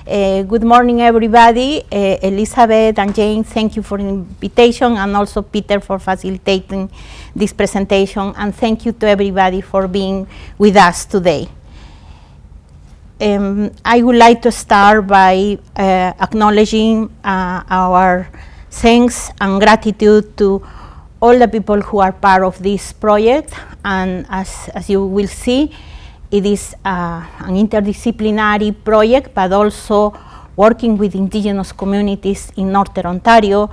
Good morning, everybody. Elizabeth and Jane, thank you for the invitation, and also Peter for facilitating this presentation, and thank you to everybody for being with us today. I would like to start by acknowledging our thanks and gratitude to all the people who are part of this project, and as you will see, it is an interdisciplinary project, but also working with indigenous communities in Northern Ontario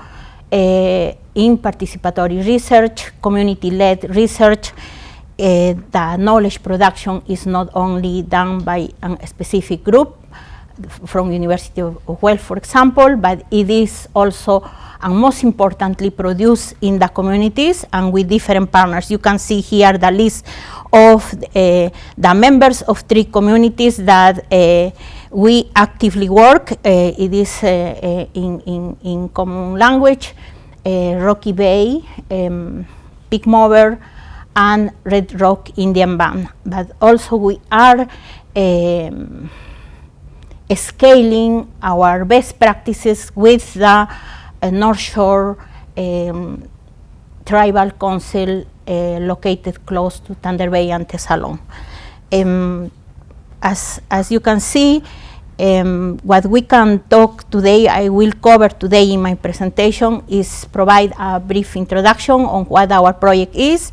in participatory research, community-led research. The knowledge production is not only done by a specific group from University of Guelph, for example, but it is also, and most importantly, produced in the communities and with different partners. You can see here the list of the members of 3 communities that we actively work. It is in common language, Rocky Bay, Big Mover, and Red Rock Indian Band. But also we are scaling our best practices with the North Shore Tribal Council located close to Thunder Bay and Thessalon. As you can see, what we can talk today, I will cover today in my presentation, is provide a brief introduction on what our project is.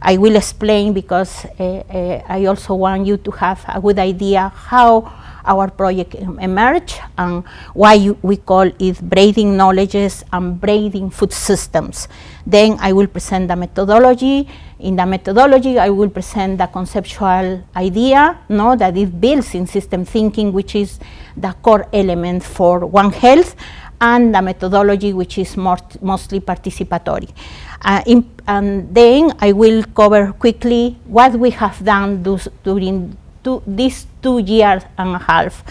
I will explain because I also want you to have a good idea how our project emerged and why we call it Braiding Knowledges and Braiding Food Systems. Then I will present the methodology. In the methodology, I will present the conceptual idea, that it builds in system thinking, which is the core element for One Health, and the methodology, which is mostly participatory. And then I will cover quickly what we have done during these 2 years and a half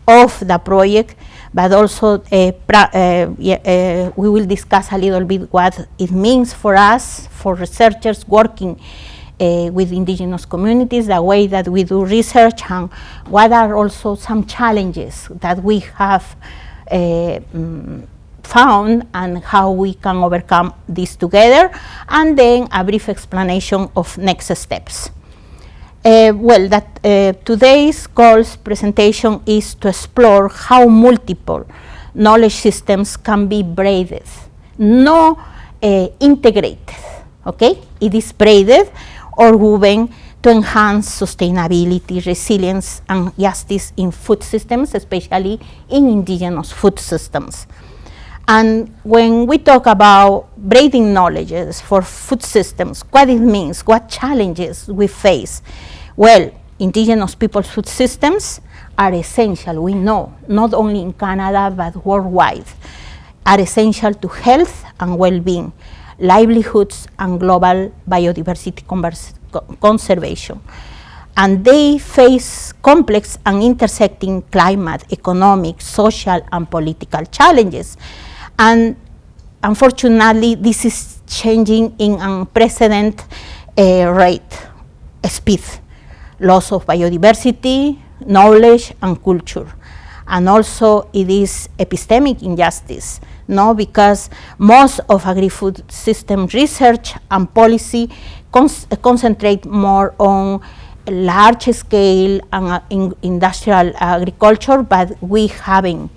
of the project, but also we will discuss a little bit what it means for us, for researchers working with indigenous communities, the way that we do research, and what are also some challenges that we have found and how we can overcome this together, and then a brief explanation of next steps. Today's goals presentation is to explore how multiple knowledge systems can be braided, no integrated, okay? It is braided or woven to enhance sustainability, resilience, and justice in food systems, especially in indigenous food systems. And when we talk about braiding knowledges for food systems, what it means, what challenges we face. Well, indigenous people's food systems are essential, we know, not only in Canada, but worldwide, are essential to health and well-being, livelihoods, and global biodiversity conservation. And they face complex and intersecting climate, economic, social, and political challenges. And unfortunately, this is changing in unprecedented speed. Loss of biodiversity, knowledge, and culture. And also it is epistemic injustice, because most of agri-food system research and policy concentrate more on large scale and industrial agriculture, but we haven't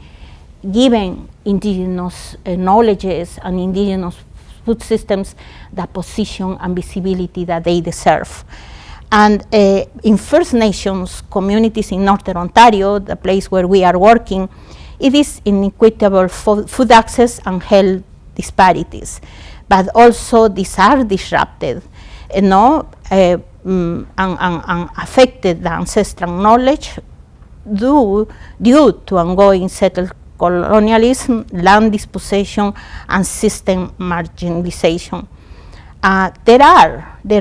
given indigenous knowledges and indigenous food systems the position and visibility that they deserve. And in First Nations communities in Northern Ontario, the place where we are working, it is inequitable food access and health disparities. But also these are disrupted, and affected the ancestral knowledge due to ongoing settled colonialism, land dispossession, and system marginalization. There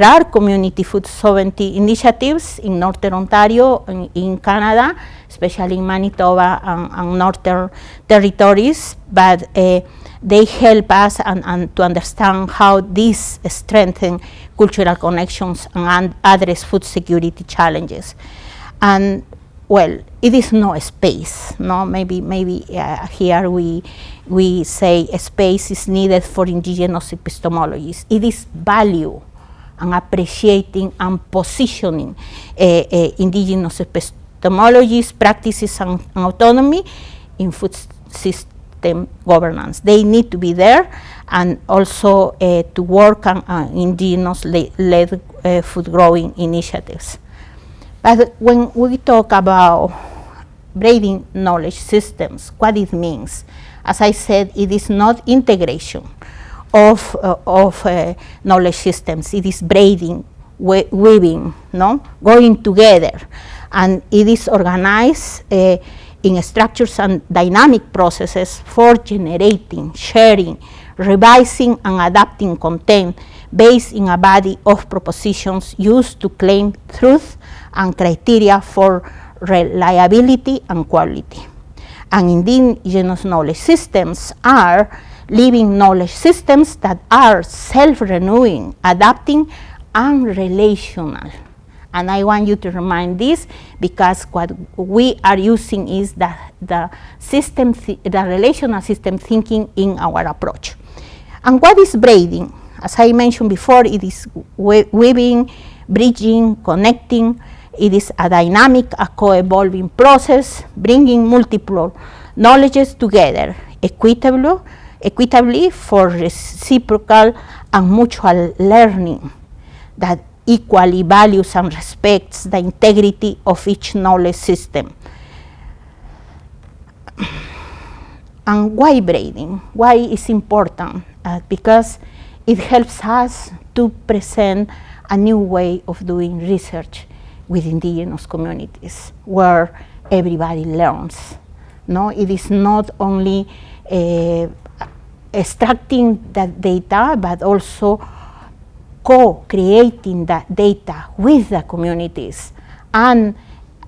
are community food sovereignty initiatives in Northern Ontario, in Canada, especially in Manitoba and Northern Territories, but they help us and to understand how these strengthen cultural connections and address food security challenges. And well, it is no space, no? Maybe here we say a space is needed for indigenous epistemologies. It is value and appreciating and positioning indigenous epistemologies, practices, and autonomy in food system governance. They need to be there, and also to work on indigenous-led food growing initiatives. But when we talk about braiding knowledge systems, what it means, as I said, it is not integration of knowledge systems. It is braiding, weaving, no, going together, and it is organized in structures and dynamic processes for generating, sharing, revising, and adapting content based in a body of propositions used to claim truth and criteria for reliability and quality. And indigenous knowledge systems are living knowledge systems that are self-renewing, adapting, and relational. And I want you to remind this, because what we are using is the relational system thinking in our approach. And what is braiding? As I mentioned before, it is weaving, bridging, connecting. It is a dynamic, a co-evolving process, bringing multiple knowledges together equitably for reciprocal and mutual learning that equally values and respects the integrity of each knowledge system. And why braiding? Why is important? Because it helps us to present a new way of doing research with indigenous communities, where everybody learns. No, it is not only extracting that data, but also co-creating that data with the communities and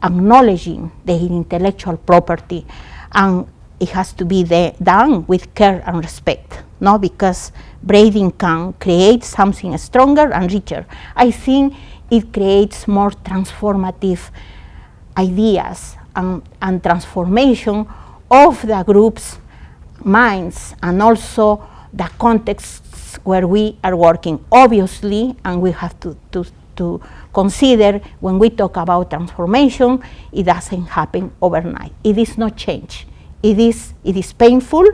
acknowledging their intellectual property. And it has to be done with care and respect, no? Because braiding can create something stronger and richer. I think it creates more transformative ideas and transformation of the group's minds, and also the contexts where we are working. Obviously, and we have to consider, when we talk about transformation, it doesn't happen overnight. It is not change. It is painful,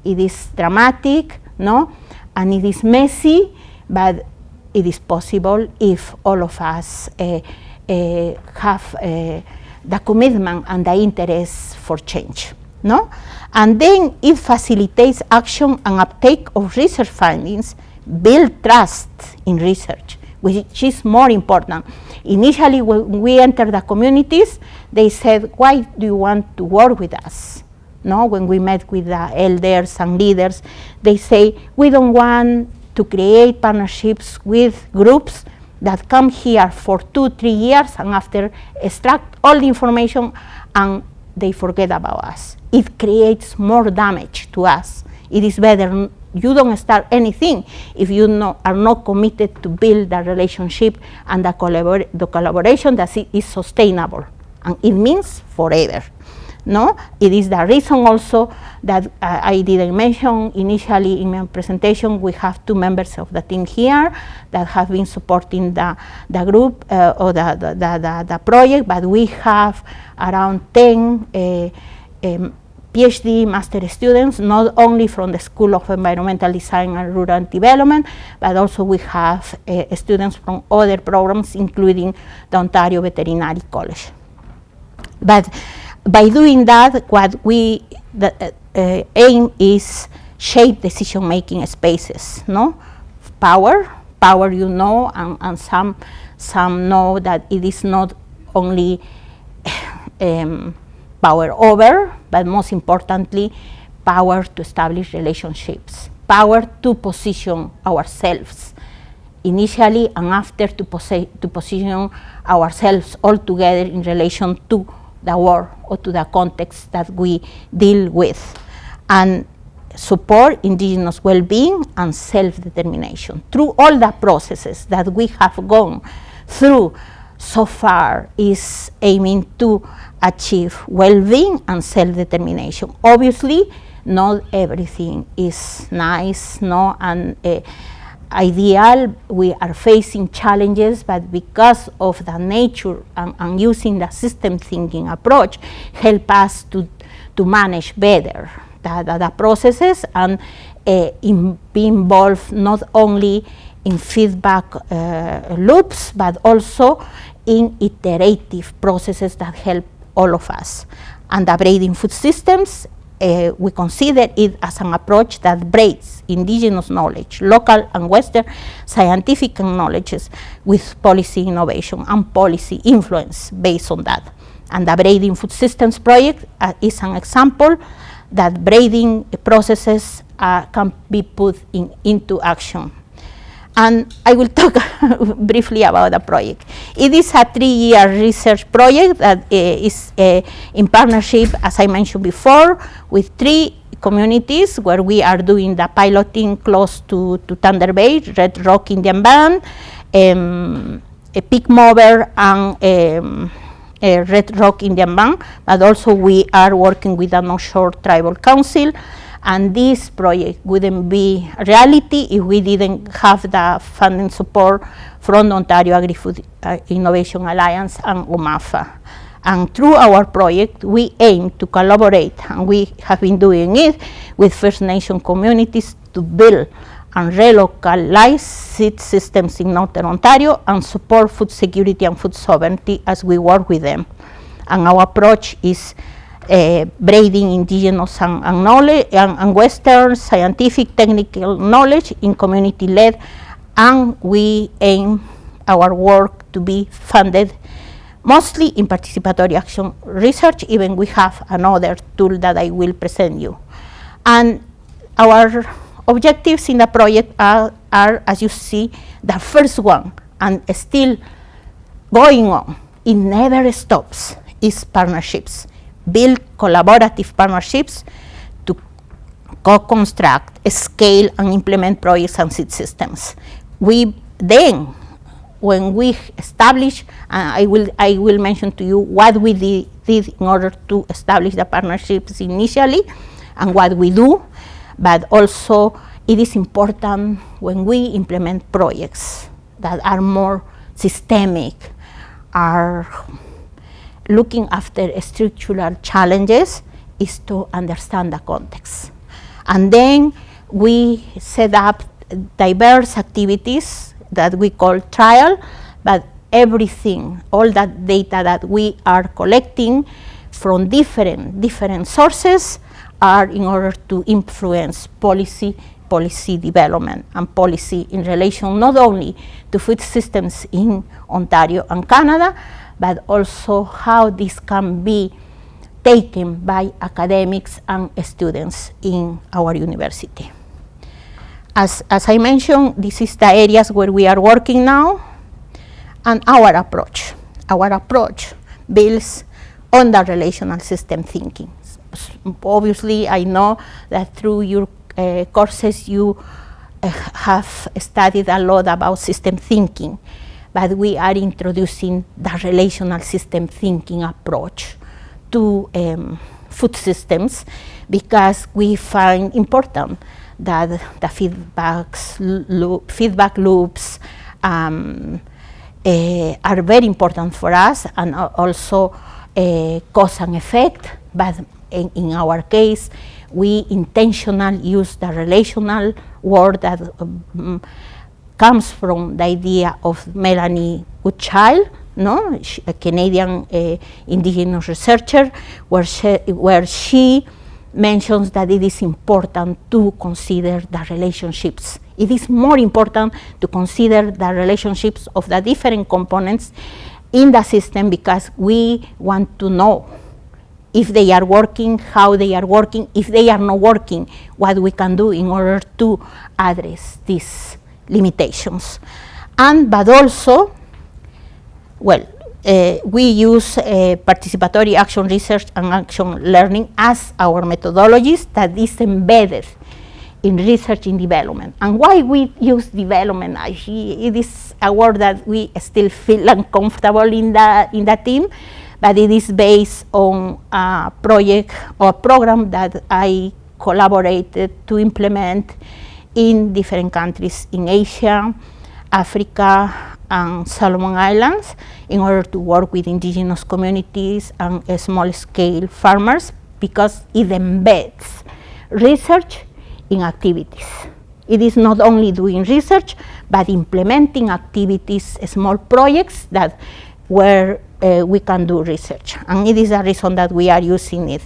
it is dramatic, no? And it is messy, but it is possible if all of us have the commitment and the interest for change, no? And then it facilitates action and uptake of research findings, build trust in research, which is more important. Initially, when we entered the communities, they said, why do you want to work with us? No, when we met with the elders and leaders, they say, we don't want to create partnerships with groups that come here for 2-3 years and after extract all the information and they forget about us. It creates more damage to us. It is better you don't start anything if you are not committed to build the relationship and the collaboration that is sustainable, and it means forever. No, it is the reason also that I didn't mention initially in my presentation. We have 2 members of the team here that have been supporting the group or the project, but we have around 10 PhD master students, not only from the School of Environmental Design and Rural Development, but also we have students from other programs, including the Ontario Veterinary College. But by doing that, what we aim is shape decision-making spaces, no? Power, you know, and some know that it is not only power over, but most importantly, power to establish relationships, power to position ourselves initially, and after to position ourselves all together in relation to the world or to the context that we deal with, and support indigenous well-being and self-determination through all the processes that we have gone through so far is aiming to achieve well-being and self-determination. Obviously, not everything is nice, no, and ideal. We are facing challenges, but because of the nature and using the system thinking approach, help us to manage better the processes and be involved not only in feedback loops, but also in iterative processes that help all of us. And the braiding food systems, we consider it as an approach that braids indigenous knowledge, local and Western scientific knowledges with policy innovation and policy influence based on that. And the Braiding Food Systems project is an example that braiding processes can be put into action. And I will talk briefly about the project. It is a 3-year research project that is in partnership, as I mentioned before, with 3 communities where we are doing the piloting close to Thunder Bay, Red Rock Indian Band, Peak Mover, and Red Rock Indian Band, but also we are working with the North Shore Tribal Council. And this project wouldn't be a reality if we didn't have the funding support from the Ontario Agri-Food Innovation Alliance and UMAFA. And through our project, we aim to collaborate, and we have been doing it with First Nation communities to build and relocalize seed systems in Northern Ontario and support food security and food sovereignty as we work with them. And our approach is braiding indigenous and knowledge and Western scientific technical knowledge in community-led, and we aim our work to be funded mostly in participatory action research. Even we have another tool that I will present you. And our objectives in the project are, as you see, the first one, and still going on, it never stops, is partnerships. Build collaborative partnerships to co-construct, scale, and implement projects and seed systems. When we establish, I will mention to you what we did in order to establish the partnerships initially and what we do, but also it is important when we implement projects that are more systemic, are looking after structural challenges, is to understand the context. And then we set up diverse activities that we call trial, but everything, all that data that we are collecting from different sources are in order to influence policy development and policy in relation not only to food systems in Ontario and Canada, but also how this can be taken by academics and students in our university. As I mentioned, this is the areas where we are working now, and our approach builds on the relational system thinking. Obviously, I know that through your courses you have studied a lot about system thinking, but we are introducing the relational system thinking approach to food systems because we find important that the feedback loops are very important for us, and also cause and effect, but in our case, we intentionally use the relational word that comes from the idea of Melanie Goodchild, no? A Canadian indigenous researcher, where she mentions that it is important to consider the relationships. It is more important to consider the relationships of the different components in the system because we want to know if they are working, how they are working, if they are not working, what we can do in order to address these limitations. But also, well, we use participatory action research and action learning as our methodologies that is embedded in research and development. And why we use development? It is a word that we still feel uncomfortable in the team, but it is based on a project or program that I collaborated to implement in different countries in Asia, Africa, and Solomon Islands in order to work with indigenous communities and small-scale farmers, because it embeds research in activities. It is not only doing research, but implementing activities, small projects that where we can do research. And it is a reason that we are using it.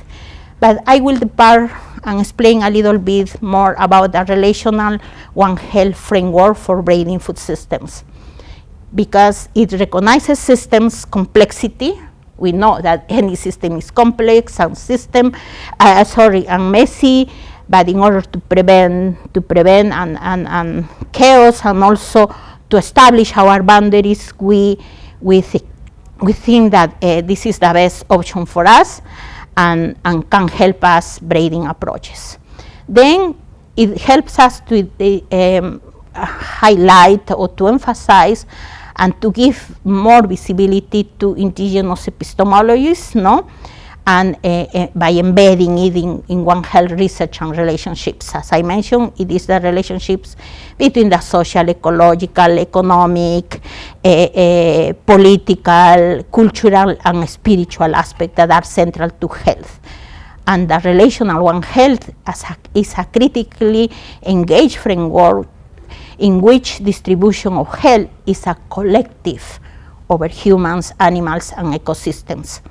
But I will depart and explain a little bit more about the relational One Health framework for braiding food systems, because it recognizes systems complexity. We know that any system is complex and and messy, but in order to prevent and chaos, and also to establish our boundaries, we think that this is the best option for us and can help us braiding approaches. Then it helps us to highlight or to emphasize and to give more visibility to indigenous epistemologies, and by embedding it in One Health research and relationships. As I mentioned, it is the relationships between the social, ecological, economic, political, cultural, and spiritual aspects that are central to health. And the relational One Health is a critically engaged framework in which distribution of health is a collective over humans, animals, and ecosystems.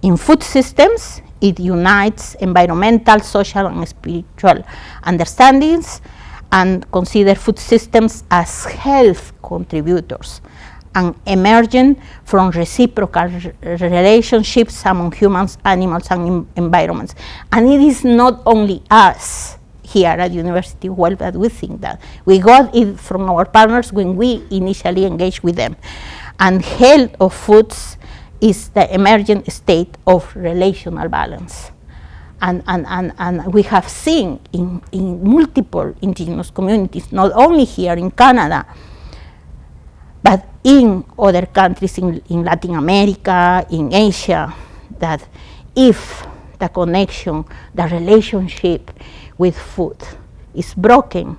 In food systems, it unites environmental, social, and spiritual understandings, and consider food systems as health contributors and emergent from reciprocal relationships among humans, animals, and environments. And it is not only us here at University of Guelph that we think that. We got it from our partners when we initially engaged with them. And health of foods is the emergent state of relational balance. And we have seen in multiple indigenous communities, not only here in Canada, but in other countries in Latin America, in Asia, that if the connection, the relationship with food is broken,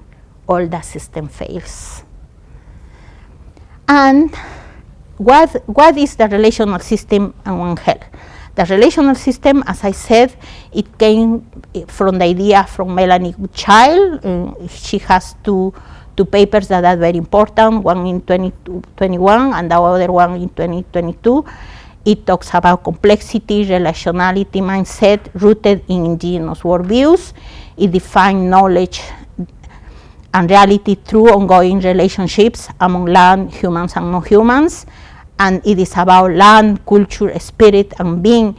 all the system fails. And what is the relational system and One Health? The relational system, as I said, it came from the idea from Melanie Child. She has two papers that are very important, one in 2021 and the other one in 2022. It talks about complexity, relationality mindset rooted in indigenous worldviews. It defines knowledge and reality through ongoing relationships among land, humans, and non-humans. And it is about land, culture, spirit, and being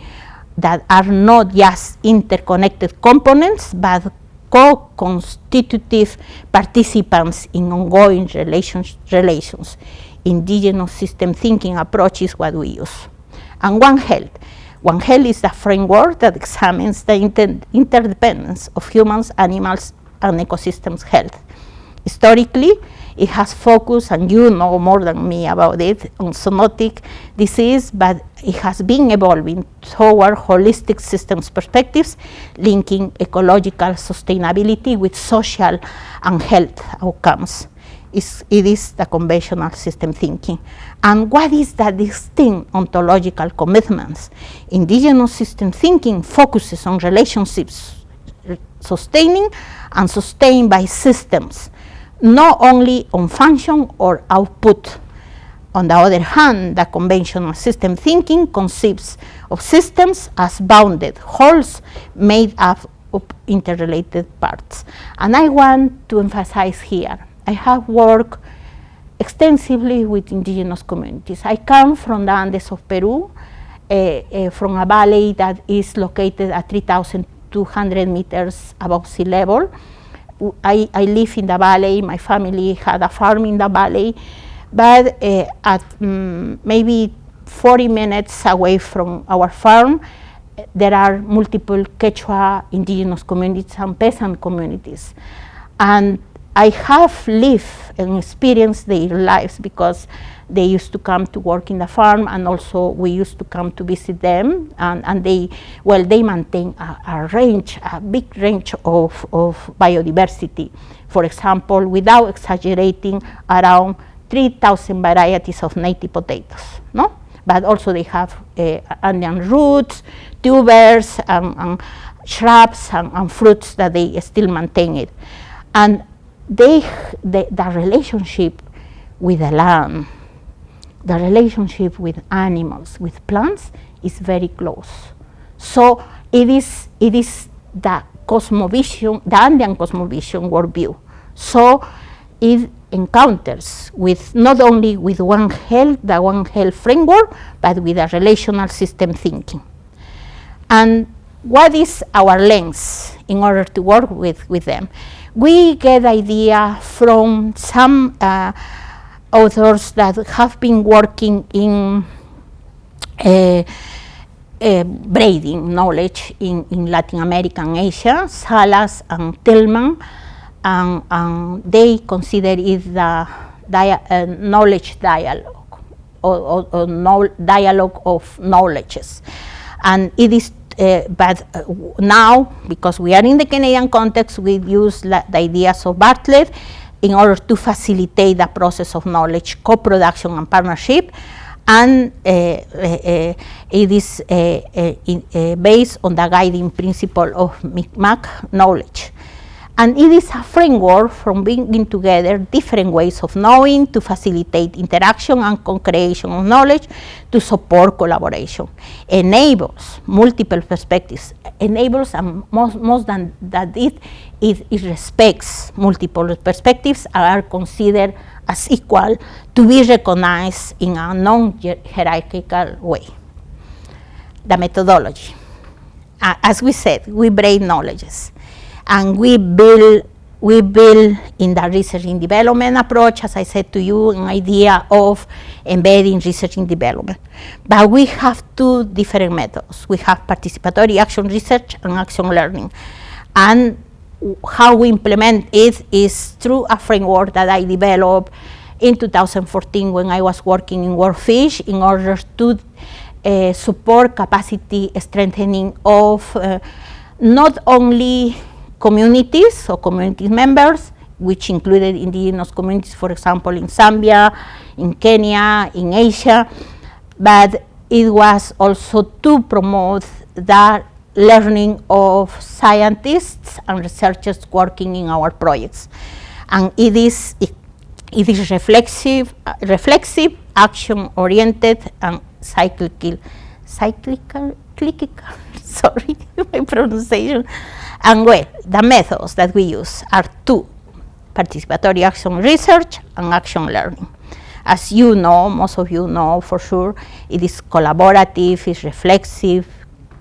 that are not just interconnected components, but co-constitutive participants in ongoing relations. Indigenous system thinking approach is what we use. And One Health. One Health is the framework that examines the interdependence of humans, animals, and ecosystems health. Historically, it has focused, and you know more than me about it, on zoonotic disease, but it has been evolving toward holistic systems perspectives, linking ecological sustainability with social and health outcomes. It is the conventional system thinking. And what is the distinct ontological commitments? Indigenous system thinking focuses on relationships sustaining and sustained by systems, not only on function or output. On the other hand, the conventional system thinking conceives of systems as bounded wholes made up of interrelated parts. And I want to emphasize here, I have worked extensively with indigenous communities. I come from the Andes of Peru, from a valley that is located at 3,200 meters above sea level. I live in the valley, my family had a farm in the valley, but at maybe 40 minutes away from our farm, there are multiple Quechua indigenous communities and peasant communities. And I have lived and experienced their lives because they used to come to work in the farm, and also we used to come to visit them, and they maintain a big range of biodiversity. For example, without exaggerating, around 3,000 varieties of native potatoes, no? But also they have Andean roots, tubers, and shrubs, and fruits that they still maintain it. And the relationship with the land, the relationship with animals, with plants, is very close. So it is the cosmovision, the Andean cosmovision worldview. So it encounters with not only with One Health, the One Health framework, but with a relational system thinking. And what is our lens in order to work with them? We get idea from some authors that have been working in braiding knowledge in Latin America and Asia, Salas and Tillman, and they consider it the knowledge dialogue, or dialogue of knowledges. And it is but now, because we are in the Canadian context, we use the ideas of Bartlett in order to facilitate the process of knowledge co-production and partnership, and it is based on the guiding principle of Mi'kmaq knowledge. And it is a framework from bringing together different ways of knowing to facilitate interaction and co-creation of knowledge to support collaboration, enables multiple perspectives, enables, and most than that it respects multiple perspectives, are considered as equal to be recognized in a non-hierarchical way. The methodology. As we said, we braid knowledges. And we build in the research and development approach, as I said to you, an idea of embedding research and development. But we have two different methods. We have participatory action research and action learning. And how we implement it is through a framework that I developed in 2014 when I was working in World Fish in order to support capacity strengthening of not only communities or community members, which included indigenous communities, for example, in Zambia, in Kenya, in Asia, but it was also to promote the learning of scientists and researchers working in our projects. And it is reflexive, action-oriented, and cyclical, sorry, my pronunciation. And well, the methods that we use are two: participatory action research and action learning. As you know, most of you know for sure, it is collaborative, it's reflexive,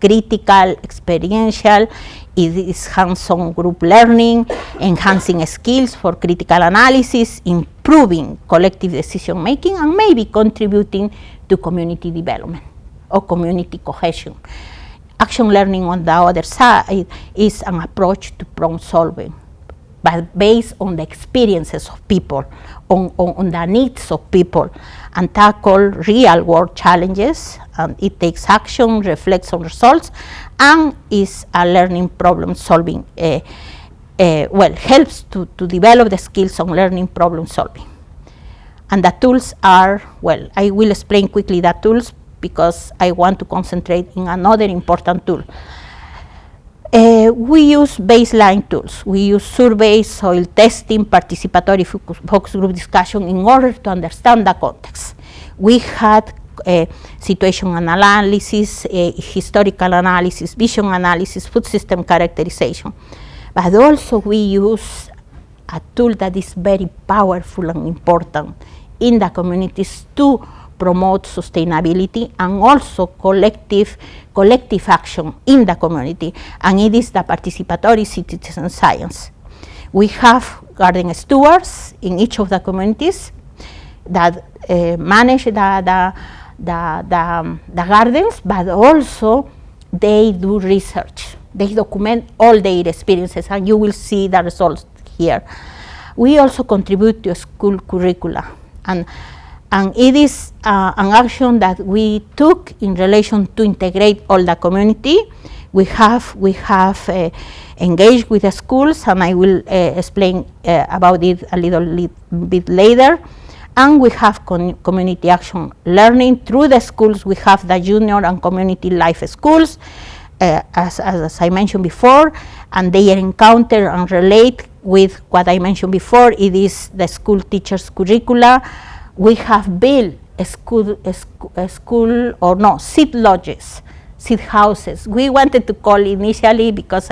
critical, experiential, it is hands-on group learning, enhancing skills for critical analysis, improving collective decision making, and maybe contributing to community development or community cohesion. Action learning, on the other side, is an approach to problem solving, but based on the experiences of people, on the needs of people, and tackle real world challenges. And it takes action, reflects on results, and is a learning problem solving, helps to develop the skills on learning problem solving. And the tools are, well, I will explain quickly the tools, because I want to concentrate in another important tool. We use baseline tools. We use surveys, soil testing, participatory focus group discussion in order to understand the context. We had situation analysis, historical analysis, vision analysis, food system characterization. But also we use a tool that is very powerful and important in the communities to promote sustainability and also collective action in the community, and it is the participatory citizen science. We have garden stewards in each of the communities that manage the gardens, but also they do research. They document all their experiences, and you will see the results here. We also contribute to school curricula, and it is an action that we took in relation to integrate all the community. We have engaged with the schools, and I will explain about it a little bit later. And we have community action learning through the schools. We have the junior and community life schools, as I mentioned before, and they encounter and relate with what I mentioned before. It is the school teachers' curricula. We have built seed lodges, seed houses. We wanted to call initially, because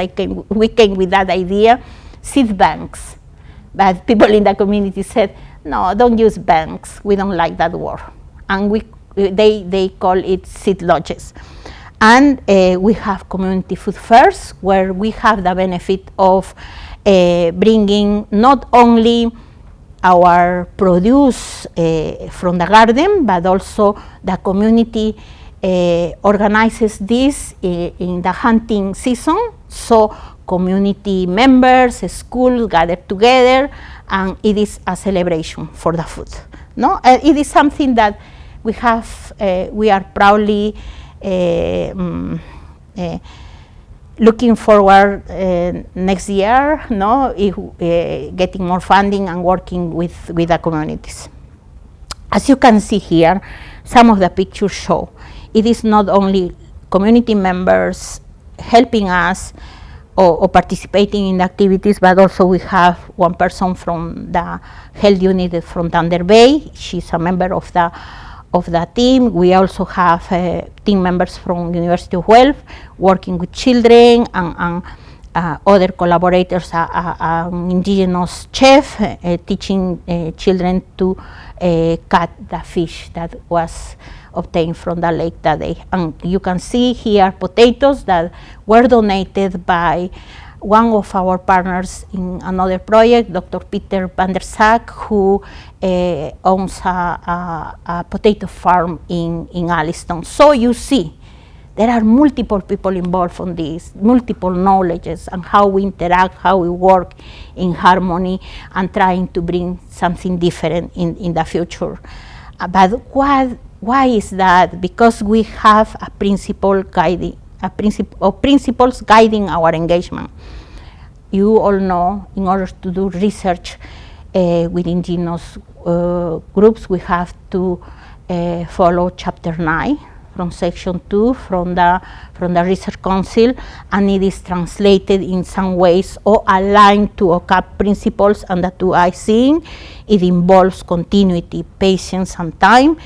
we came with that idea, seed banks. But people in the community said, no, don't use banks. We don't like that word. And they call it seed lodges. And we have community food fairs, where we have the benefit of bringing not only our produce from the garden, but also the community organizes this in the hunting season. So community members, schools gather together, and it is a celebration for the food. No, it is something that we have. We are proudly looking forward next year. No, getting more funding and working with the communities. As you can see here, some of the pictures show it is not only community members helping us or participating in the activities, but also we have one person from the health unit from Thunder Bay. She's a member of the team. We also have team members from University of Guelph working with children, and other collaborators, an indigenous chef teaching children to cut the fish that was obtained from the lake that day. And you can see here potatoes that were donated by one of our partners in another project, Dr. Peter van der Zaak, who owns a potato farm in Alliston. So you see, there are multiple people involved on this, multiple knowledges, and how we interact, how we work in harmony, and trying to bring something different in the future. But why is that? Because we have a principles guiding our engagement. You all know, in order to do research with indigenous groups, we have to follow Chapter 9 from Section 2 from the Research Council, and it is translated in some ways or aligned to OCAP principles and the 2I seeing. It involves continuity, patience, and time.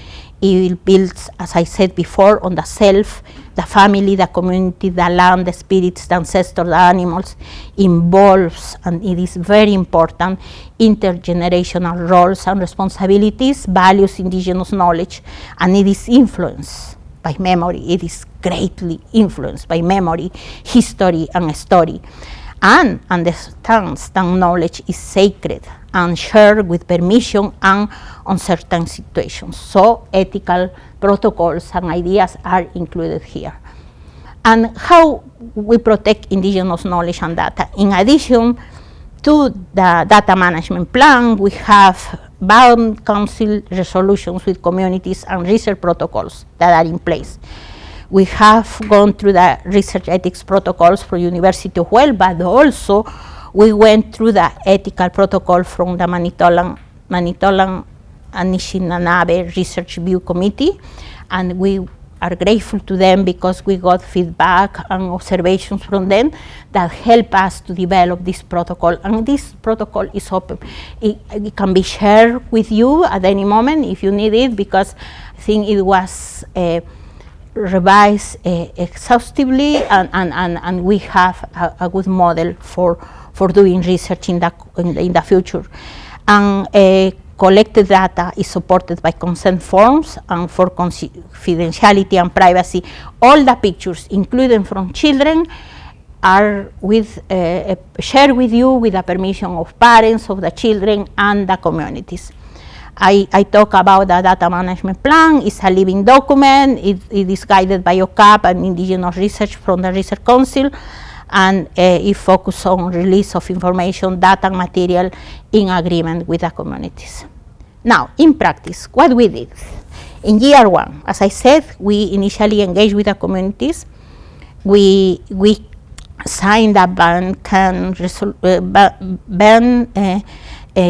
It builds, as I said before, on the self, the family, the community, the land, the spirits, the ancestors, the animals. Involves, and it is very important, intergenerational roles and responsibilities, values indigenous knowledge, and it is influenced by memory. It is greatly influenced by memory, history, and story. And understands that knowledge is sacred and shared with permission and on certain situations. So ethical protocols and ideas are included here. And how we protect indigenous knowledge and data. In addition to the data management plan, we have bound council resolutions with communities and research protocols that are in place. We have gone through the research ethics protocols for University of Guelph, but also we went through the ethical protocol from the Manitolan Anishinaabe Research View Committee, and we are grateful to them because we got feedback and observations from them that help us to develop this protocol. And this protocol is open. It can be shared with you at any moment if you need it, because I think it was revised exhaustively, and we have a good model for doing research in the future. And collected data is supported by consent forms, and for confidentiality and privacy, all the pictures, including from children, are shared with you with the permission of parents, of the children, and the communities. I talk about the data management plan. It's a living document. It is guided by OCAP and indigenous research from the Research Council, and it focuses on release of information, data, and material in agreement with the communities. Now, in practice, what we did. In year one, as I said, we initially engaged with the communities. We signed a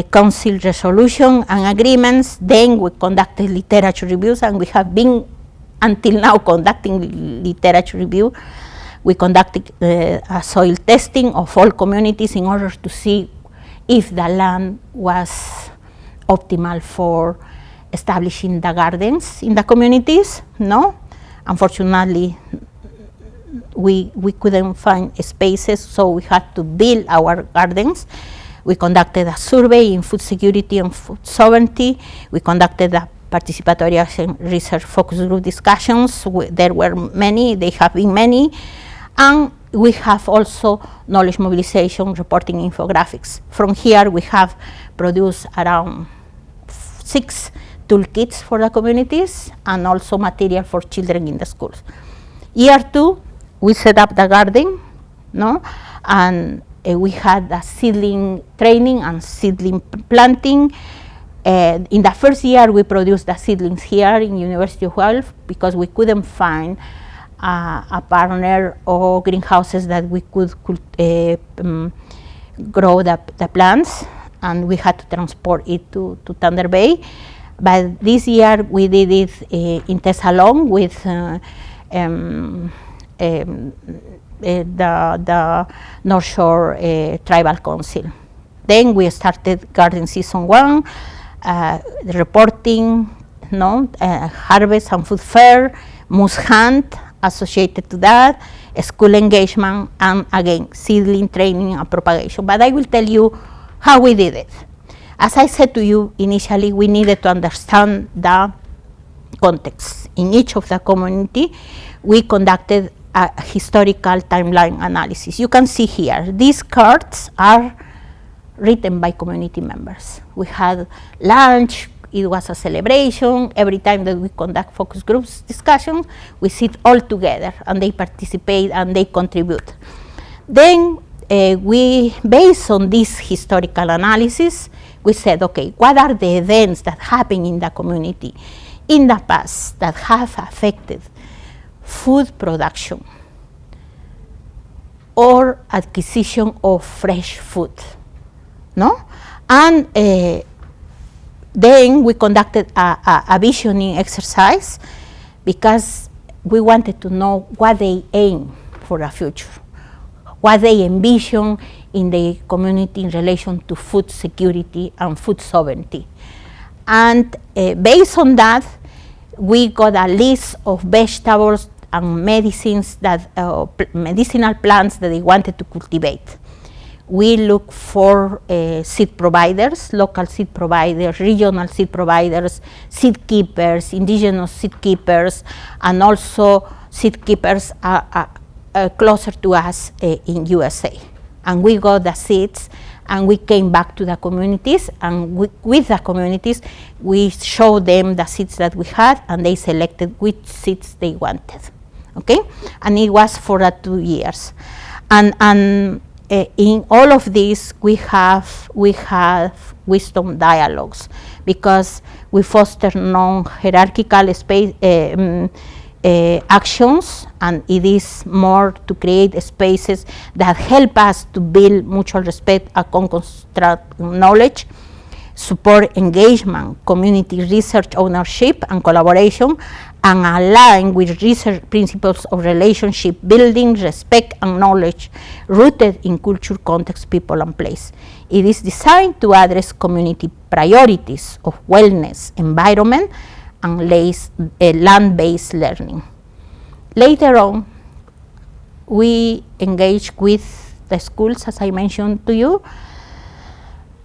council resolution and agreements. Then we conducted literature reviews, and we have been until now conducting literature review. We conducted a soil testing of all communities in order to see if the land was optimal for establishing the gardens in the communities. No, unfortunately, we couldn't find spaces, so we had to build our gardens. We conducted a survey in food security and food sovereignty. We conducted a participatory action research focus group discussions. There were many, there have been many. And we have also knowledge mobilization, reporting infographics. From here, we have produced around 6 toolkits for the communities and also material for children in the schools. Year 2, we set up the garden, no? And we had a seedling training and seedling planting. In the first year, we produced the seedlings here in University of Guelph because we couldn't find a partner or greenhouses that we could grow the plants, and we had to transport it to Thunder Bay. But this year we did it in Tesalong with the North Shore Tribal Council. Then we started garden season 1, the reporting, harvest and food fair, moose hunt associated to that, school engagement, and again, seedling training and propagation. But I will tell you how we did it. As I said to you initially, we needed to understand the context. In each of the community, we conducted a historical timeline analysis. You can see here, these cards are written by community members. We had lunch, it was a celebration. Every time that we conduct focus groups discussions, we sit all together and they participate and they contribute. Then we, based on this historical analysis, we said, okay, what are the events that happen in the community in the past that have affected food production or acquisition of fresh food, no? And then we conducted a visioning exercise because we wanted to know what they aim for the future, what they envision in the community in relation to food security and food sovereignty. And based on that, we got a list of vegetables and medicines that medicinal plants that they wanted to cultivate. We look for seed providers, local seed providers, regional seed providers, seed keepers, indigenous seed keepers, and also seed keepers are closer to us in USA. And we got the seeds, and we came back to the communities, and with the communities, we showed them the seeds that we had, and they selected which seeds they wanted, okay? And it was for 2 years. And in all of this, we have wisdom dialogues because we foster non-hierarchical space actions, and it is more to create spaces that help us to build mutual respect and construct knowledge, support engagement, community research ownership and collaboration, and align with research principles of relationship building, respect, and knowledge rooted in culture, context, people, and place. It is designed to address community priorities of wellness, environment, and land-based learning. Later on, we engaged with the schools, as I mentioned to you.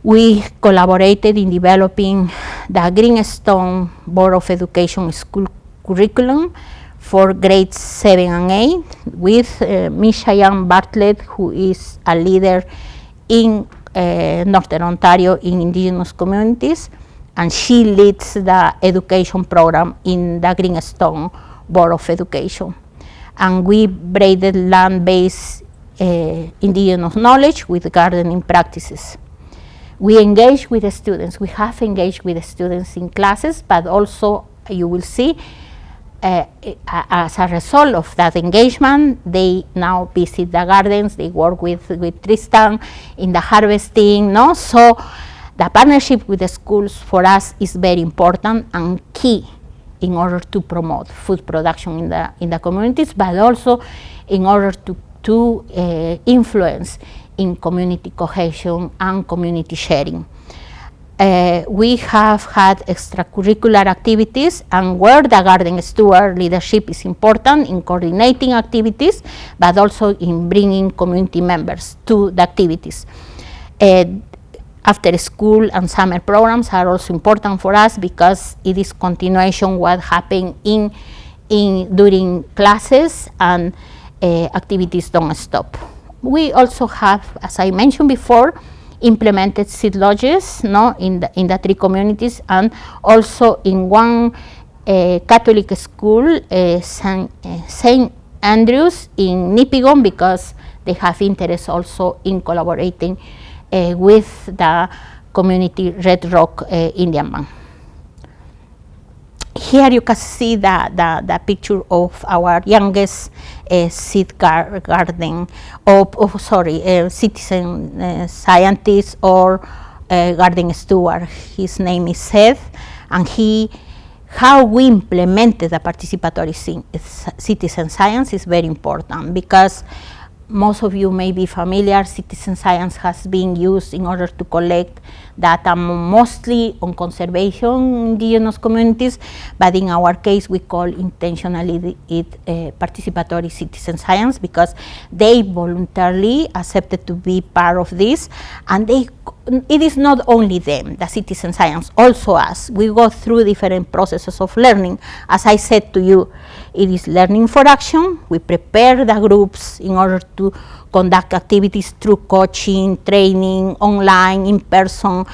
We collaborated in developing the Greenstone Board of Education school curriculum for grades 7 and 8 with Miss Cheyenne Bartlett, who is a leader in Northern Ontario in Indigenous communities, and she leads the education program in the Greenstone Board of Education. And we braided land-based indigenous knowledge with gardening practices. We engage with the students. We have engaged with the students in classes, but also you will see as a result of that engagement, they now visit the gardens, they work with Tristan in the harvesting, no? So the partnership with the schools for us is very important and key in order to promote food production in the communities, but also in order to influence in community cohesion and community sharing. We have had extracurricular activities, and where the garden steward leadership is important in coordinating activities, but also in bringing community members to the activities. After school and summer programs are also important for us because it is continuation what happened during classes, and activities don't stop. We also have, as I mentioned before, implemented seed lodges, no, in the 3 communities, and also in one Catholic school, St. Andrews in Nipigon, because they have interest also in collaborating with the community Red Rock Indian Bank. Here you can see the picture of our youngest seed garden, citizen scientist or garden steward. His name is Seth, and how we implemented the participatory citizen science is very important, because most of you may be familiar, citizen science has been used in order to collect data mostly on conservation in indigenous communities, but in our case we call intentionally it participatory citizen science, because they voluntarily accepted to be part of this, and it is not only them, the citizen science, also us. We go through different processes of learning. As I said to you, it is learning for action. We prepare the groups in order to conduct activities through coaching, training, online, in-person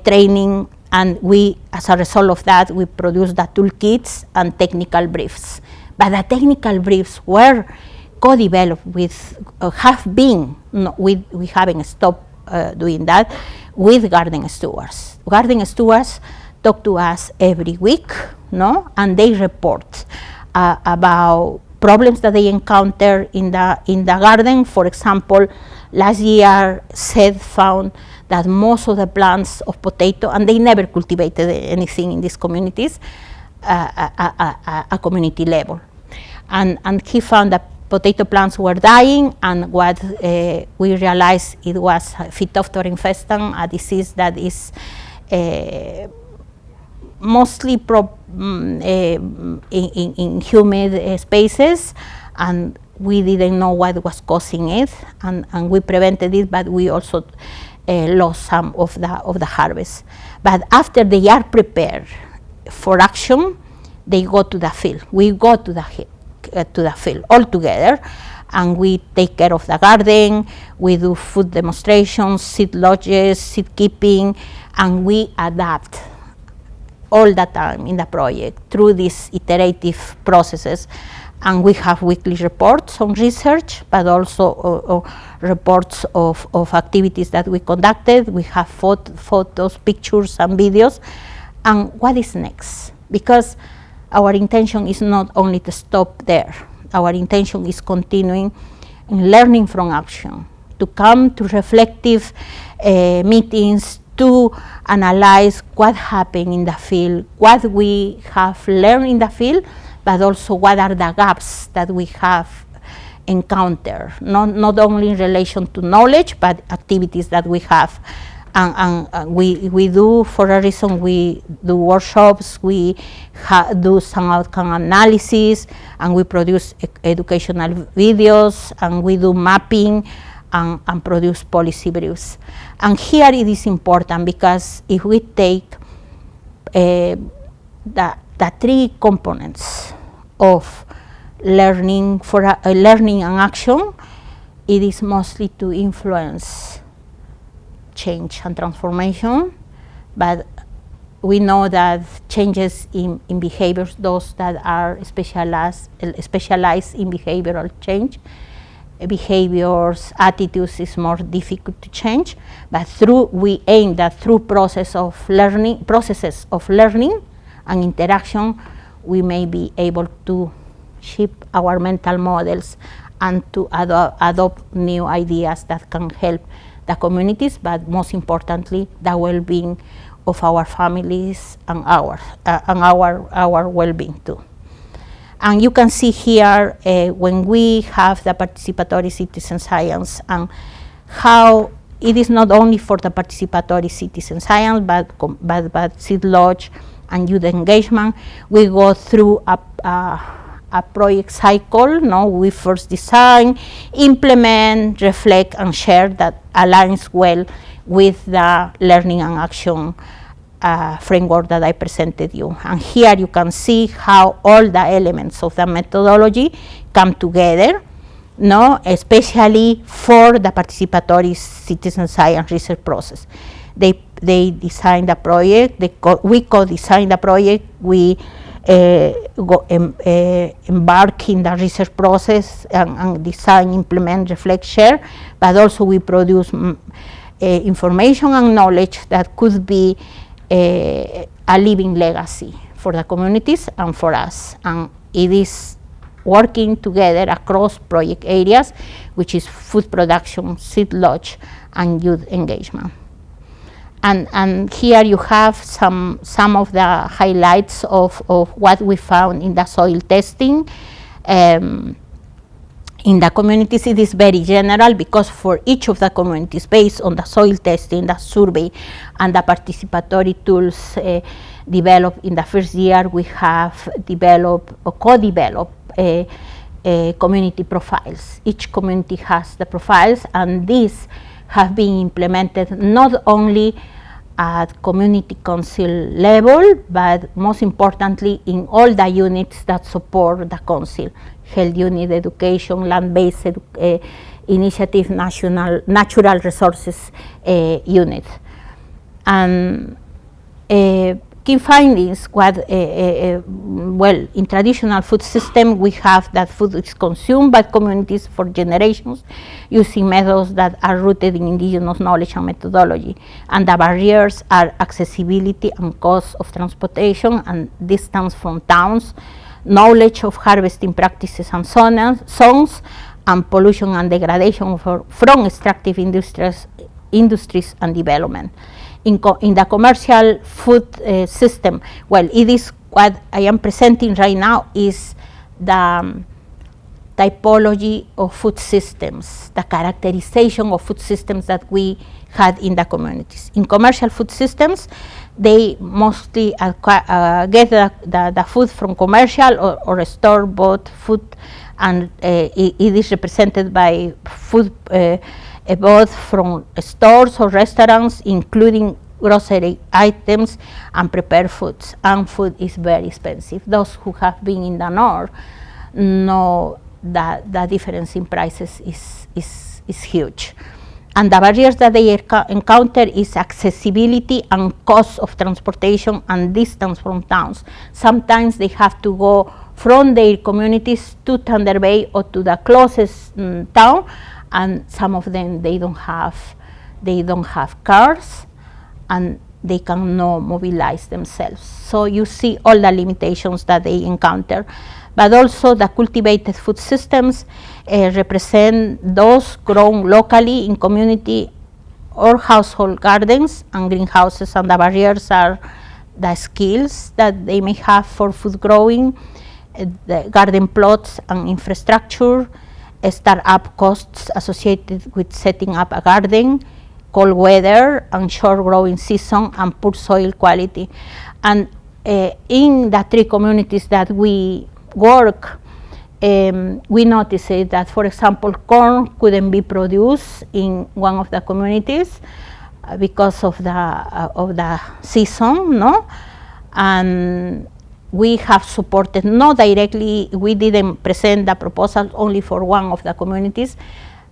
training, and we, as a result of that, we produce the toolkits and technical briefs. But the technical briefs were co-developed with, we haven't stopped doing that, with garden stewards. Garden stewards talk to us every week, no, and they report about problems that they encounter in the garden. For example, last year Seth found that most of the plants of potato, and they never cultivated anything in these communities, a community level, and he found that potato plants were dying, and what we realized, it was Phytophthora infestan, a disease that is mostly in humid spaces, and we didn't know what was causing it, and we prevented it, but we also lost some of the harvest. But after they are prepared for action, they go to the field. We go to the field all together, and we take care of the garden. We do food demonstrations, seed lodges, seed keeping, and we adapt all the time in the project through these iterative processes. And we have weekly reports on research, but also reports of activities that we conducted. We have photos, pictures, and videos. And what is next? Because our intention is not only to stop there. Our intention is continuing in learning from action, to come to reflective meetings, to analyze what happened in the field, what we have learned in the field, but also what are the gaps that we have encountered, not only in relation to knowledge, but activities that we have. And we do, for a reason, we do workshops, we do some outcome analysis, and we produce educational videos, and we do mapping, and produce policy briefs. And here it is important, because if we take the 3 components of learning learning and action, it is mostly to influence change and transformation, but we know that changes in behaviors, those that are specialized in behavioral change, behaviors, attitudes is more difficult to change, but we aim that through processes of learning and interaction, we may be able to shape our mental models and to adopt new ideas that can help the communities, but most importantly, the well-being of our families and our well-being too. And you can see here when we have the participatory citizen science and how it is not only for the participatory citizen science, but seed lodge and youth engagement. We go through a project cycle. No, we first design, implement, reflect, and share that aligns well with the learning and action framework that I presented you. And here you can see how all the elements of the methodology come together, no, especially for the participatory citizen science research process. They design the project, we co-design the project, we embark in the research process and design, implement, reflect, share, but also we produce information and knowledge that could be a living legacy for the communities and for us. And it is working together across project areas, which is food production, seed lodge, and youth engagement. And here you have some of the highlights of what we found in the soil testing. In the communities, it is very general because for each of the communities, based on the soil testing, the survey, and the participatory tools developed in the first year, we have developed or co-developed community profiles. Each community has the profiles, and these have been implemented not only at community council level, but most importantly in all the units that support the council: health unit, education, land-based initiative, natural resources unit. And key findings, well, in traditional food system, we have that food is consumed by communities for generations using methods that are rooted in indigenous knowledge and methodology. And the barriers are accessibility and cost of transportation and distance from towns, knowledge of harvesting practices and zones, and pollution and degradation from extractive industries and development. In the commercial food system, well, it is what I am presenting right now is the typology of food systems, the characterization of food systems that we had in the communities. In commercial food systems, they mostly get the food from commercial or store-bought food, and it is represented by food bought from stores or restaurants, including grocery items and prepared foods. And food is very expensive. Those who have been in the north know that the difference in prices is huge. And the barriers that they encounter is accessibility and cost of transportation and distance from towns. Sometimes they have to go from their communities to Thunder Bay or to the closest town, and some of them they don't have cars, and they cannot mobilize themselves. So you see all the limitations that they encounter. But also the cultivated food systems represent those grown locally in community or household gardens and greenhouses, and the barriers are the skills that they may have for food growing, the garden plots and infrastructure, start-up costs associated with setting up a garden, cold weather and short growing season, and poor soil quality. And in the 3 communities that we work, we noticed that, for example, corn couldn't be produced in one of the communities because of the season, no? And we have supported, not directly, we didn't present the proposal only for one of the communities,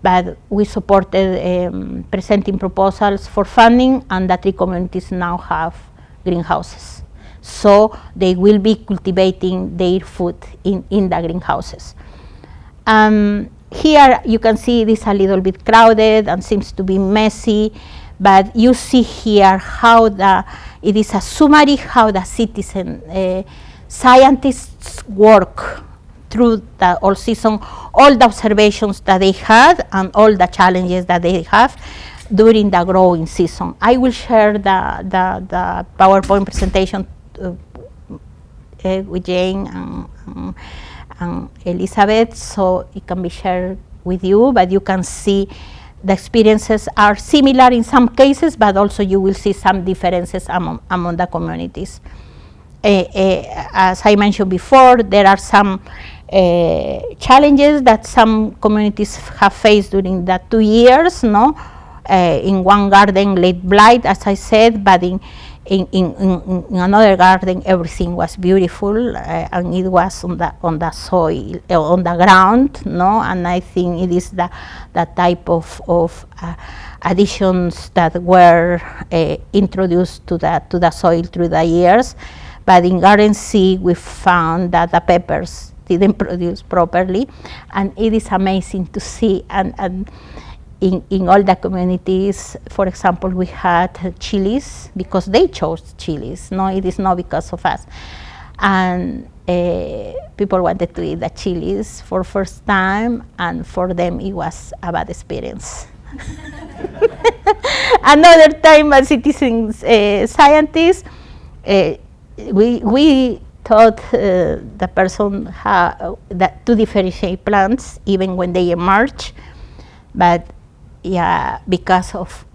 but we supported presenting proposals for funding, and the 3 communities now have greenhouses. So they will be cultivating their food in the greenhouses. here you can see it is a little bit crowded and seems to be messy, but you see here how it is a summary how the citizen scientists work through the all season, all the observations that they had and all the challenges that they have during the growing season. I will share the PowerPoint presentation with Jane and Elizabeth, so it can be shared with you, but you can see the experiences are similar in some cases, but also you will see some differences among the communities. As I mentioned before, there are some challenges that some communities have faced during the 2 years, no? In one garden, late blight, as I said, but in another garden, everything was beautiful, and it was on the soil, on the ground, no? And I think it is the type of additions that were introduced to the soil through the years. But in Garden C, we found that the peppers didn't produce properly, and it is amazing to see. And in all the communities, for example, we had chilies because they chose chilies. No, it is not because of us. And people wanted to eat the chilies for first time, and for them it was a bad experience. Another time, as citizens scientists, we taught the person that to differentiate plants even when they emerge, but yeah, because of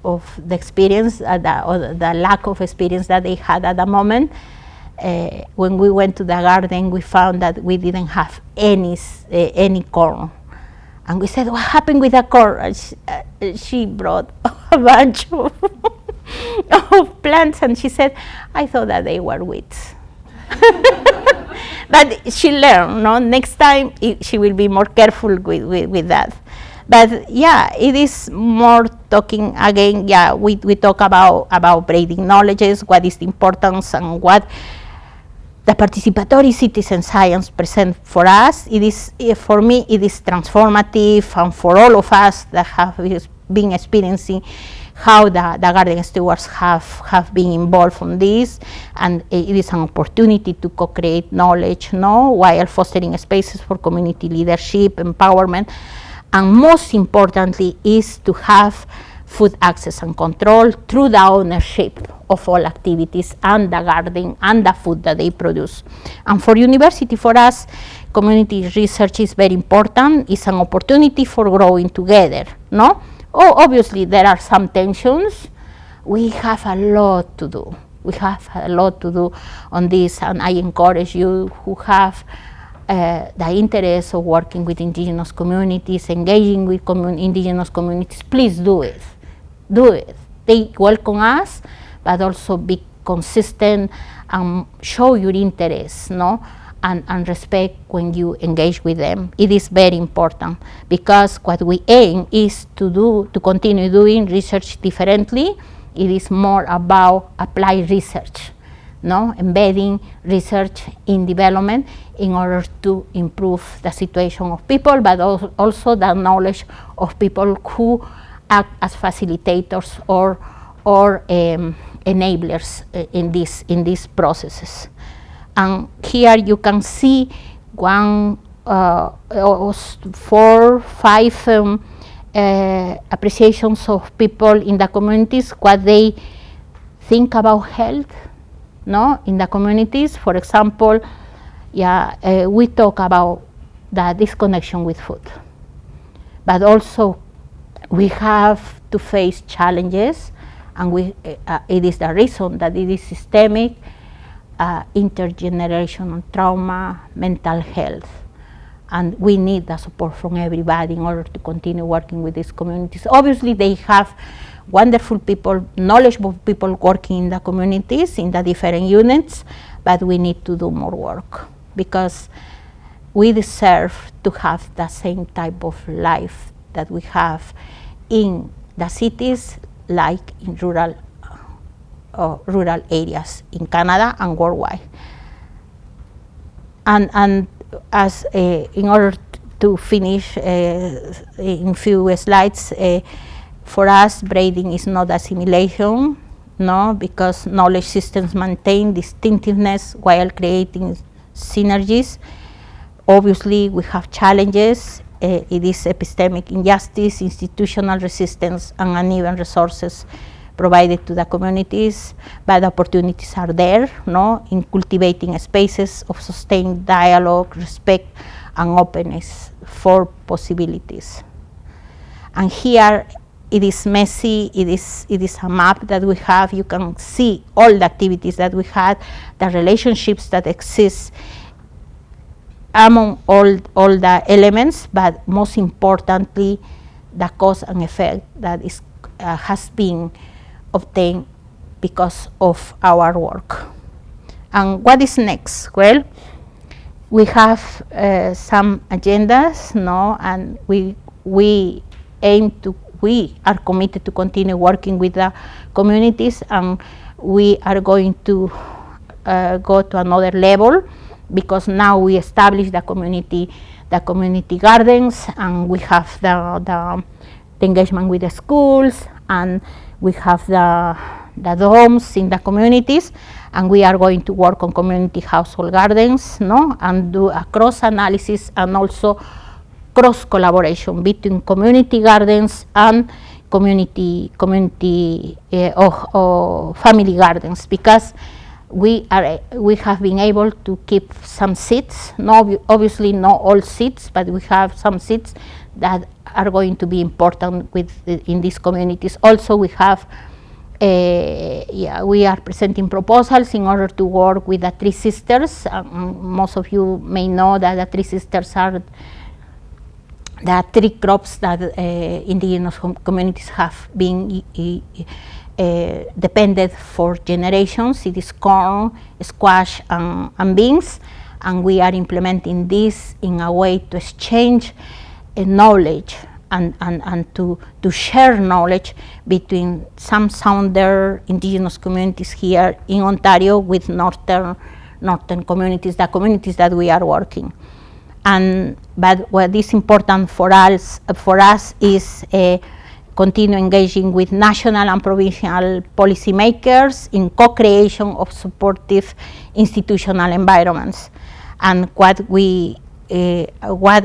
the experience or the lack of experience that they had at the moment, when we went to the garden, we found that we didn't have any corn, and we said, "What happened with the corn?" And she brought a bunch of plants, and she said, "I thought that they were weeds." But she learned, no? Next time she will be more careful with that. But yeah, it is more talking again. Yeah, we talk about braiding knowledges, what is the importance, and what the participatory citizen science present for us. It is, for me, it is transformative, and for all of us that have been experiencing how the garden stewards have been involved on this, and it is an opportunity to co-create knowledge, no, while fostering spaces for community leadership, empowerment, and most importantly is to have food access and control through the ownership of all activities and the garden and the food that they produce. And for university, for us, community research is very important. It's an opportunity for growing together, no? Oh, obviously there are some tensions. We have a lot to do. We have a lot to do on this, and I encourage you who have the interest of working with indigenous communities, engaging with indigenous communities, please do it. Do it. They welcome us, but also be consistent and show your interest, no? And respect when you engage with them. It is very important, because what we aim is to continue doing research differently. It is more about applied research, no? Embedding research in development in order to improve the situation of people, but also the knowledge of people who act as facilitators or enablers in these processes. And here you can see 4 or 5 appreciations of people in the communities, what they think about health, no, in the communities. For example, yeah, we talk about the disconnection with food, but also we have to face challenges, and it is the reason that it is systemic, intergenerational trauma, mental health, and we need the support from everybody in order to continue working with these communities. Obviously, they have wonderful people, knowledgeable people working in the communities, in the different units, but we need to do more work, because we deserve to have the same type of life that we have in the cities, like in rural areas in Canada and worldwide. And as in order to finish in few slides, for us, braiding is not assimilation, no, because knowledge systems maintain distinctiveness while creating synergies. Obviously, we have challenges. It is epistemic injustice, institutional resistance, and uneven resources provided to the communities, but opportunities are there, no, in cultivating spaces of sustained dialogue, respect, and openness for possibilities. And here it is messy, it is a map that we have. You can see all the activities that we had, the relationships that exist among all the elements, but most importantly, the cause and effect that is has been obtained because of our work. And what is next? Well, we have some agendas, no, and we are committed to continue working with the communities, and we are going to go to another level, because now we establish the community gardens, and we have the engagement with the schools, and we have the domes in the communities, and we are going to work on community household gardens, no, and do a cross analysis and also cross collaboration between community gardens and community or family gardens, because we have been able to keep some seeds, obviously not all seeds, but we have some seeds that are going to be important in these communities. Also, we have we are presenting proposals in order to work with the Three Sisters. Most of you may know that the Three Sisters are the three crops that indigenous communities have been depended for generations. It is corn, squash, and beans, and we are implementing this in a way to exchange knowledge and to share knowledge between some southern indigenous communities here in Ontario with northern communities, the communities that we are working. But what is important for us is continue engaging with national and provincial policymakers in co-creation of supportive institutional environments. And what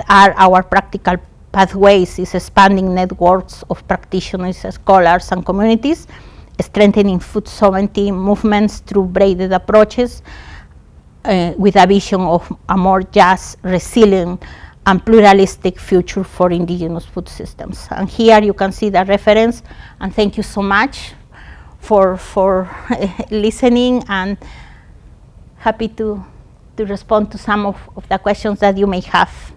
are our practical pathways is expanding networks of practitioners, scholars, and communities, strengthening food sovereignty movements through braided approaches, with a vision of a more just, resilient, and pluralistic future for indigenous food systems. And here you can see the reference, and thank you so much for listening, and happy to respond to some of the questions that you may have.